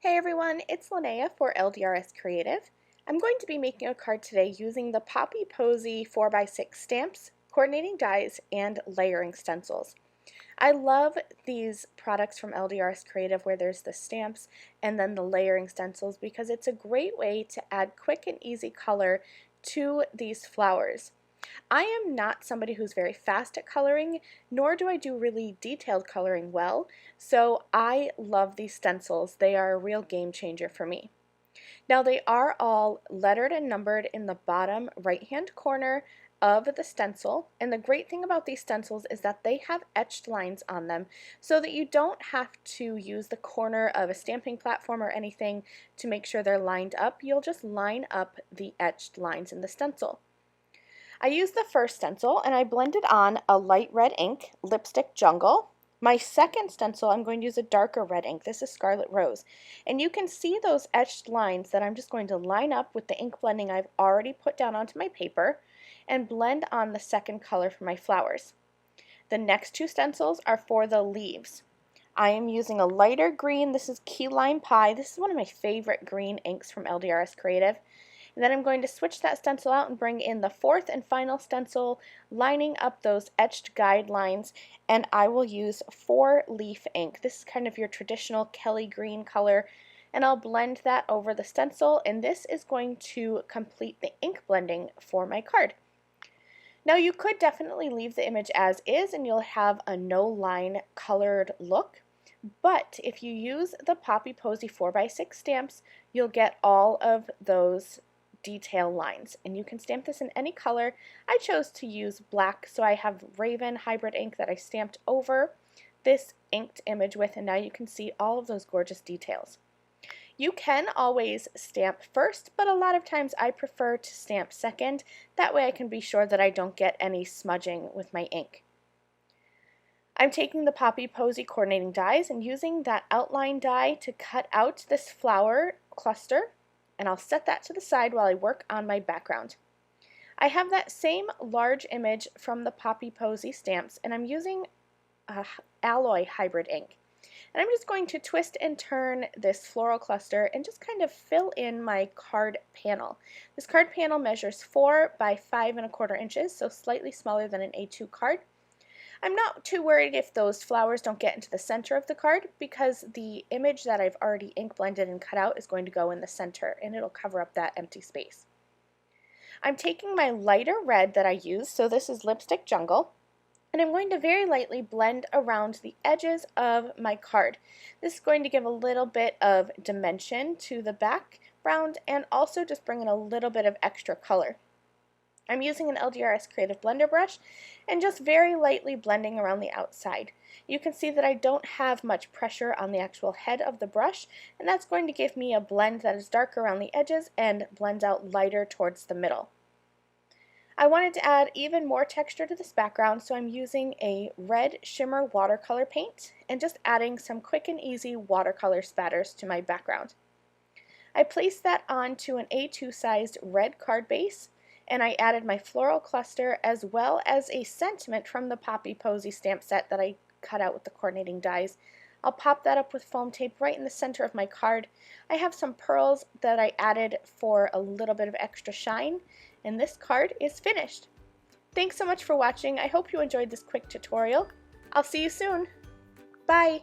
Hey everyone, it's Linnea for LDRS Creative. I'm going to be making a card today using the Poppy Posy 4x6 stamps, coordinating dies, and layering stencils. I love these products from LDRS Creative where there's the stamps and then the layering stencils because it's a great way to add quick and easy color to these flowers. I am not somebody who's very fast at coloring, nor do I do really detailed coloring well, so I love these stencils. They are a real game changer for me. Now they are all lettered and numbered in the bottom right-hand corner of the stencil, and the great thing about these stencils is that they have etched lines on them so that you don't have to use the corner of a stamping platform or anything to make sure they're lined up. You'll just line up the etched lines in the stencil. I used the first stencil and I blended on a light red ink, Lipstick Jungle. My second stencil, I'm going to use a darker red ink. This is Scarlet Rose. And you can see those etched lines that I'm just going to line up with the ink blending I've already put down onto my paper and blend on the second color for my flowers. The next two stencils are for the leaves. I am using a lighter green. This is Key Lime Pie. This is one of my favorite green inks from LDRS Creative. And then I'm going to switch that stencil out and bring in the fourth and final stencil, lining up those etched guidelines, and I will use 4-leaf ink. This is kind of your traditional Kelly green color, and I'll blend that over the stencil, and this is going to complete the ink blending for my card. Now you could definitely leave the image as is and you'll have a no-line colored look, but if you use the Poppy Posy 4x6 stamps, you'll get all of those detail lines, and you can stamp this in any color. I chose to use black, so I have Raven hybrid ink that I stamped over this inked image with, and now you can see all of those gorgeous details. You can always stamp first, but a lot of times I prefer to stamp second. That way I can be sure that I don't get any smudging with my ink. I'm taking the Poppy Posy coordinating dies and using that outline die to cut out this flower cluster, and I'll set that to the side while I work on my background. I have that same large image from the Poppy Posy stamps, and I'm using alloy hybrid ink. And I'm just going to twist and turn this floral cluster and just kind of fill in my card panel. This card panel measures 4 by 5¼ inches, so slightly smaller than an A2 card. I'm not too worried if those flowers don't get into the center of the card because the image that I've already ink blended and cut out is going to go in the center and it'll cover up that empty space. I'm taking my lighter red that I used, so this is Lipstick Jungle, and I'm going to very lightly blend around the edges of my card. This is going to give a little bit of dimension to the background and also just bring in a little bit of extra color. I'm using an LDRS Creative Blender brush and just very lightly blending around the outside. You can see that I don't have much pressure on the actual head of the brush, and that's going to give me a blend that is darker around the edges and blends out lighter towards the middle. I wanted to add even more texture to this background, so I'm using a red shimmer watercolor paint and just adding some quick and easy watercolor spatters to my background. I placed that onto an A2 sized red card base, and I added my floral cluster as well as a sentiment from the Poppy Posy stamp set that I cut out with the coordinating dies. I'll pop that up with foam tape right in the center of my card. I have some pearls that I added for a little bit of extra shine, and this card is finished. Thanks so much for watching. I hope you enjoyed this quick tutorial. I'll see you soon. Bye!